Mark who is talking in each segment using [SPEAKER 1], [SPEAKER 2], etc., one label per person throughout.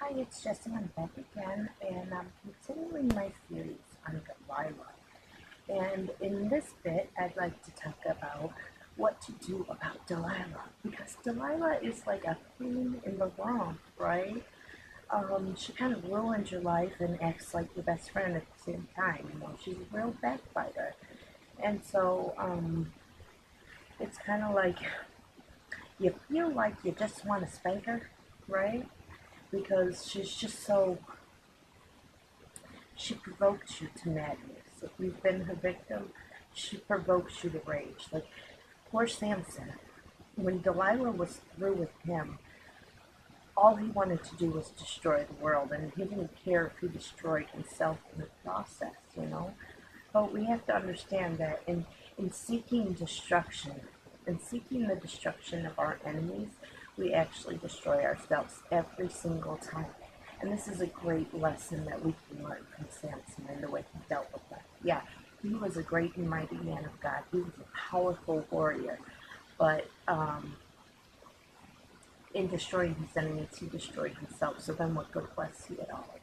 [SPEAKER 1] Hi, it's Jess, and I'm back again, and I'm continuing my series on Delilah. And in this bit, I'd like to talk about what to do about Delilah, because Delilah is like a queen in the world, right? She kind of ruins your life and acts like your best friend at the same time. She's a real backbiter, and so it's kind of like you feel like you just want to spank her, right? Because she's just so she provokes you to madness. If you've been her victim, she provokes you to rage. Like poor Samson, when Delilah was through with him, all he wanted to do was destroy the world, and he didn't care if he destroyed himself in the process. But we have to understand that in seeking destruction, in seeking the destruction of our enemies, we actually destroy ourselves every single time. And this is a great lesson that we can learn from Samson and the way he dealt with that. Yeah, he was a great and mighty man of God. He was a powerful warrior. But in destroying his enemies, he destroyed himself. So then what good was he at all?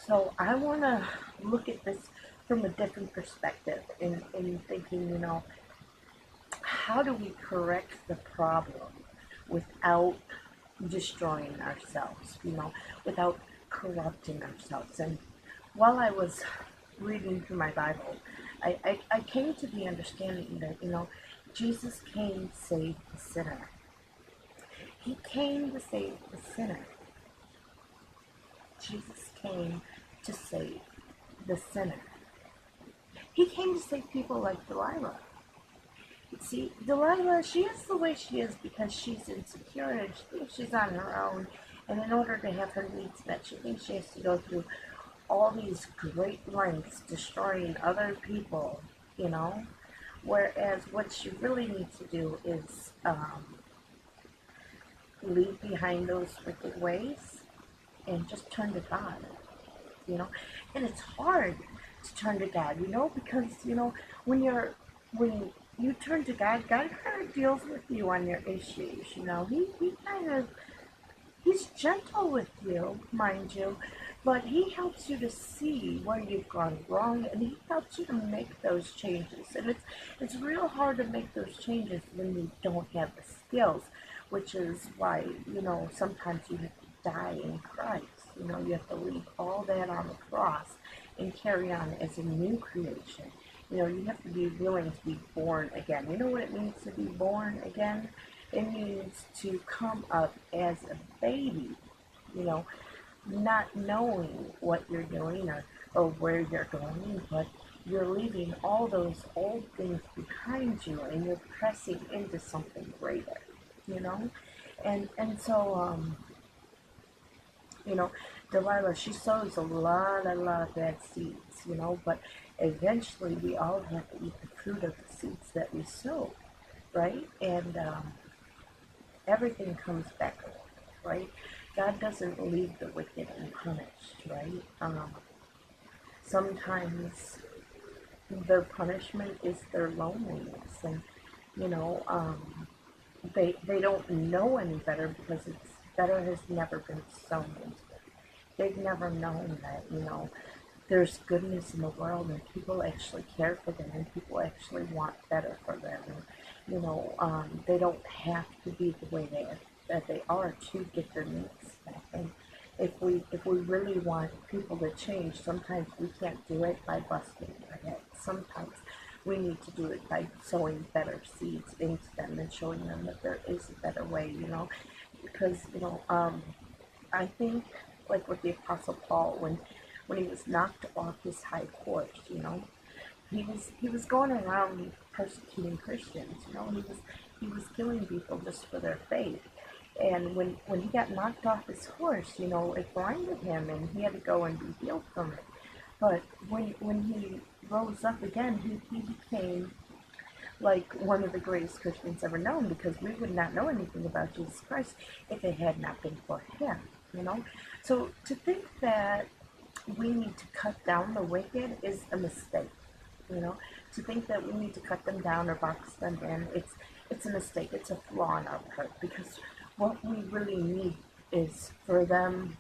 [SPEAKER 1] So I want to look at this from a different perspective in thinking, how do we correct the problem without destroying ourselves, without corrupting ourselves? And while I was reading through my Bible, I came to the understanding that, Jesus came to save the sinner. He came to save the sinner. Jesus came to save the sinner. He came to save people like Delilah. See, Delilah, she is the way she is because she's insecure and she thinks she's on her own. And in order to have her needs met, she thinks she has to go through all these great lengths destroying other people. Whereas what she really needs to do is leave behind those wicked ways and just turn to God. And it's hard to turn to God, because, when you turn to God, God kind of deals with you on your issues. He kind of, he's gentle with you, mind you, but he helps you to see where you've gone wrong, and he helps you to make those changes. And it's real hard to make those changes when you don't have the skills, which is why, sometimes you have to die in Christ. You have to leave all that on the cross and carry on as a new creation. You have to be willing to be born again. You know what it means to be born again? It means to come up as a baby, you know, not knowing what you're doing or where you're going, but you're leaving all those old things behind you and you're pressing into something greater. And so you know, Delilah, she sows a lot of bad seeds, but eventually we all have to eat the fruit of the seeds that we sow, right? And everything comes back around, right? God doesn't leave the wicked unpunished, right? Sometimes their punishment is their loneliness, and you know, they don't know any better because it's better has never been sown into them. They've never known that, there's goodness in the world and people actually care for them and people actually want better for them. And, they don't have to be the way that they are to get their needs met. And if we really want people to change, sometimes we can't do it by busting their heads. Sometimes we need to do it by sowing better seeds into them and showing them that there is a better way. Because I think like with the Apostle Paul when he was knocked off his high horse, he was going around persecuting Christians. He was killing people just for their faith. And when he got knocked off his horse, it blinded him and he had to go and be healed from it. But when he rose up again, he became like one of the greatest Christians ever known, because we would not know anything about Jesus Christ if it had not been for him. So to think that we need to cut down the wicked is a mistake. To think that we need to cut them down or box them in, it's a mistake. It's a flaw in our part, because what we really need is for them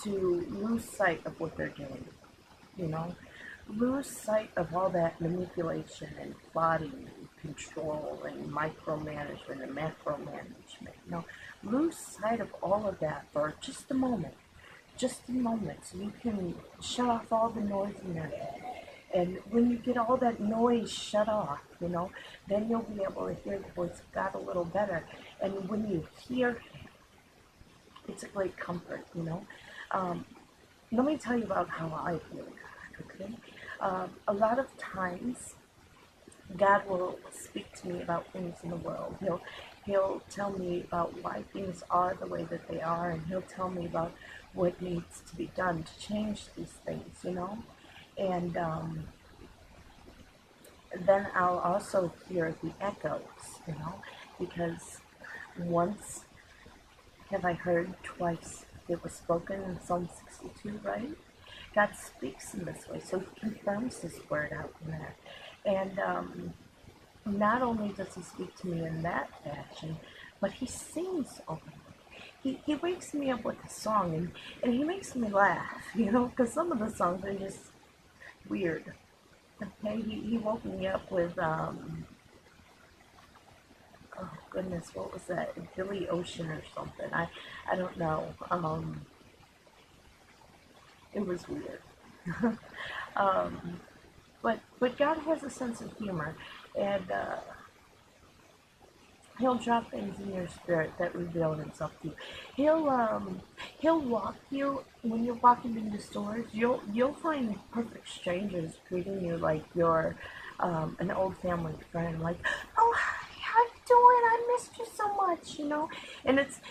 [SPEAKER 1] to lose sight of what they're doing, you know, lose sight of all that manipulation and plotting and control and micromanagement and macromanagement, you know, lose sight of all of that for just a moment, so you can shut off all the noise in your head. And when you get all that noise shut off, you know, then you'll be able to hear the voice of God a little better. And when you hear Him, it's a great comfort, you know. Let me tell you about how I hear God, okay? A lot of times, God will speak to me about things in the world. He'll tell me about why things are the way that they are, and He'll tell me about what needs to be done to change these things, you know. And then I'll also hear the echoes, you know, because once have I heard, twice it was spoken in Psalm 62, right? God speaks in this way, so He confirms His word out in there. And not only does He speak to me in that fashion, but He sings over me. He wakes me up with a song, and He makes me laugh, you know, because some of the songs are just weird. Okay, he woke me up with, oh goodness, what was that? Billy Ocean or something. I don't know. It was weird. um, but God has a sense of humor, and He'll drop things in your spirit that reveal Himself to you. He'll walk you when you're walking into stores. You'll find perfect strangers greeting you like you're an old family friend. Like, oh hi, how you doing? I missed you so much, you know. And it's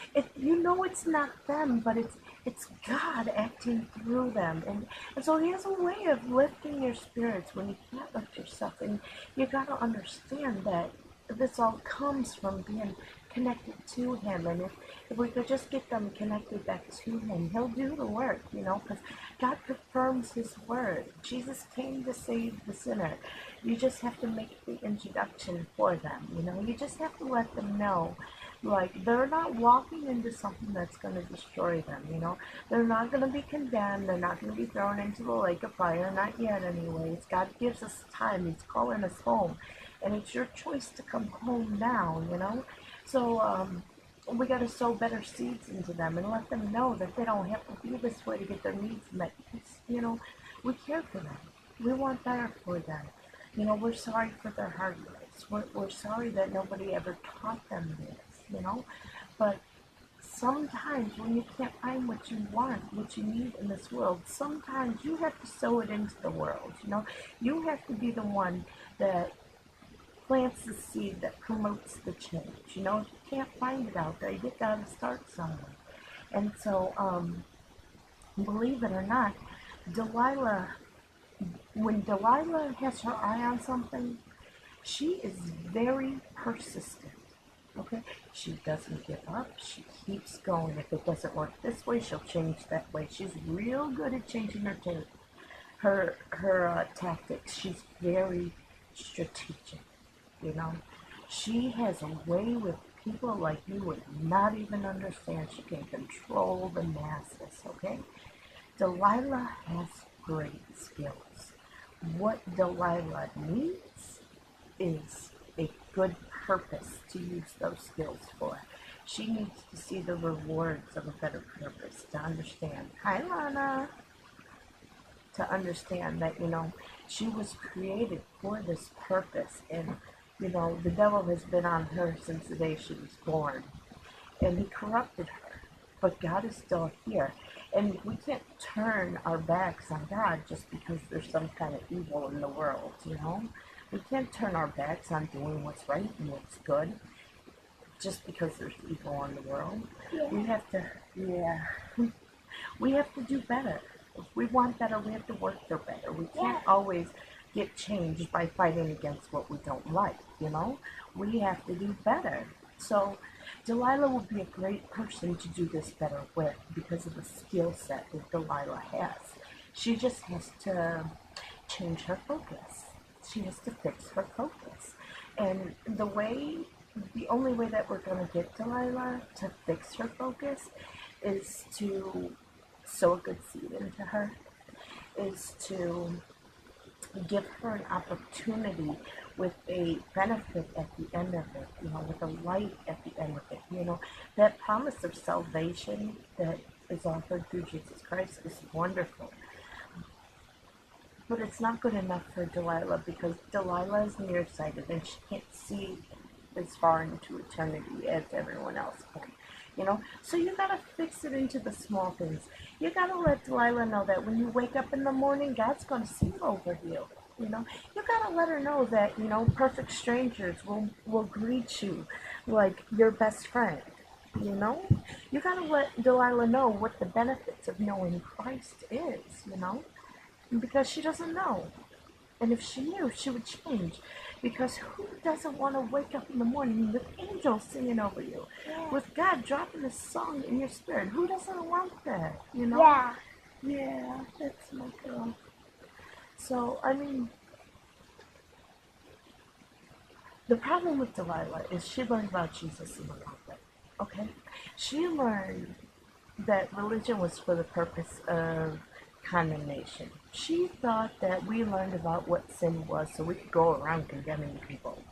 [SPEAKER 1] not them, but it's God acting through them, and so He has a way of lifting your spirits when you can't lift yourself, and you got to understand that this all comes from being connected to Him. And if we could just get them connected back to Him, He'll do the work, you know, because God confirms His word. Jesus came to save the sinner. You just have to make the introduction for them, you know. You just have to let them know, like, they're not walking into something that's going to destroy them, you know. They're not going to be condemned. They're not going to be thrown into the lake of fire. Not yet, anyways. God gives us time. He's calling us home. And it's your choice to come home now, you know. So we got to sow better seeds into them and let them know that they don't have to be this way to get their needs met. Because, you know, we care for them. We want better for them. You know, we're sorry for their hard lives. We're sorry that nobody ever taught them this, you know. But sometimes when you can't find what you want, what you need in this world, sometimes you have to sow it into the world, you know. You have to be the one that plants the seed that promotes the change. You know, if you can't find it out there, you got to start somewhere. And so, believe it or not, Delilah, when Delilah has her eye on something, she is very persistent. Okay, she doesn't give up. She keeps going. If it doesn't work this way, she'll change that way. She's real good at changing her tactics. She's very strategic. You know, she has a way with people like you would not even understand. She can control the masses, okay? Delilah has great skills. What Delilah needs is a good purpose to use those skills for. She needs to see the rewards of a better purpose, to understand. Hi, Lana. To understand that, you know, she was created for this purpose, and you know, the devil has been on her since the day she was born, and he corrupted her. But God is still here, and we can't turn our backs on God just because there's some kind of evil in the world, you know? We can't turn our backs on doing what's right and what's good just because there's evil in the world. Yeah. We have to do better. If we want better, we have to work for better. We can't always get changed by fighting against what we don't like, you know? We have to do better. So Delilah would be a great person to do this better with because of the skill set that Delilah has. She just has to change her focus. She has to fix her focus. And the only way that we're going to get Delilah to fix her focus is to sow a good seed into her, is to give her an opportunity with a benefit at the end of it, with a light at the end of it. That promise of salvation that is offered through Jesus Christ is wonderful. But it's not good enough for Delilah, because Delilah is nearsighted and she can't see as far into eternity as everyone else can. So you gotta fix it into the small things. You gotta let Delilah know that when you wake up in the morning, God's gonna sing over you. You gotta let her know that, perfect strangers will greet you like your best friend. You gotta let Delilah know what the benefits of knowing Christ is, because she doesn't know. And if she knew, she would change. Because who doesn't want to wake up in the morning with angels singing over you?
[SPEAKER 2] Yeah.
[SPEAKER 1] With God dropping a song in your spirit? Who doesn't want that,
[SPEAKER 2] Yeah.
[SPEAKER 1] Yeah, that's my girl. So, the problem with Delilah is she learned about Jesus in the wrong way, okay? She learned that religion was for the purpose of condemnation. She thought that we learned about what sin was so we could go around condemning people,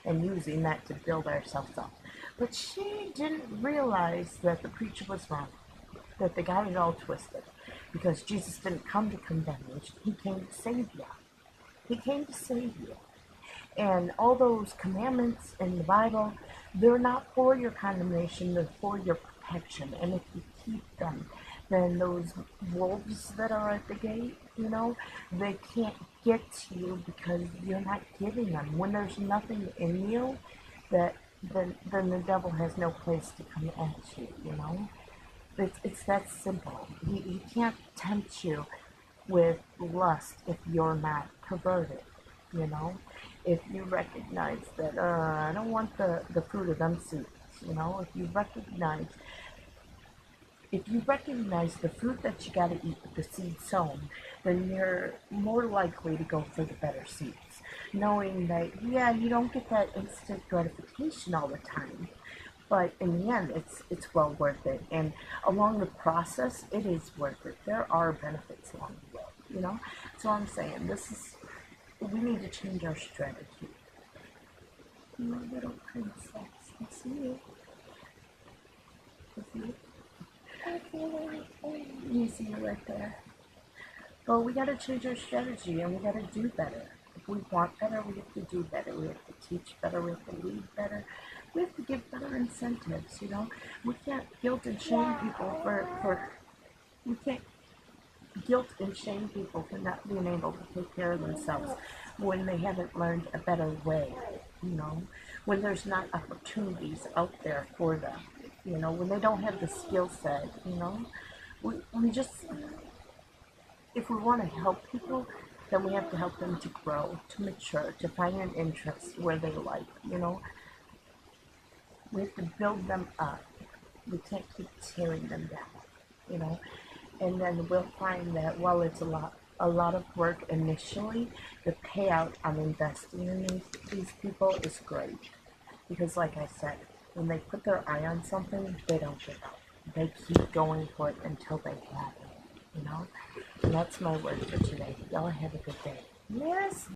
[SPEAKER 1] and using that to build ourselves up. But she didn't realize that the preacher was wrong, that they got it all twisted, because Jesus didn't come to condemn you. He came to save you. He came to save you. And all those commandments in the Bible, they're not for your condemnation, they're for your protection. And if you keep them, then those wolves that are at the gate, they can't get to you because you're not giving them. When there's nothing in you, then the devil has no place to come at you, It's that simple. He can't tempt you with lust if you're not perverted, If you recognize that, I don't want the fruit of them seeds, if you recognize the fruit that you gotta eat with the seed sown, then you're more likely to go for the better seeds. Knowing that, yeah, you don't get that instant gratification all the time, but in the end, it's well worth it. And along the process, it is worth it. There are benefits along the way, So I'm saying, we need to change our strategy. My little princess, I see you. I see you. You see you right there. But we gotta change our strategy, and we gotta do better. If we want better, we have to do better. We have to teach better. We have to lead better. We have to give better incentives. We can't guilt and shame people we can't guilt and shame people for not being able to take care of themselves when they haven't learned a better way. When there's not opportunities out there for them. When they don't have the skill set. We just, if we want to help people, then we have to help them to grow, to mature, to find an interest where they like, We have to build them up. We can't keep tearing them down, And then we'll find that while it's a lot of work initially, the payout on investing in these people is great. Because like I said, when they put their eye on something, they don't give up. They keep going for it until they have it, And that's my word for today. Y'all have a good day. Yes.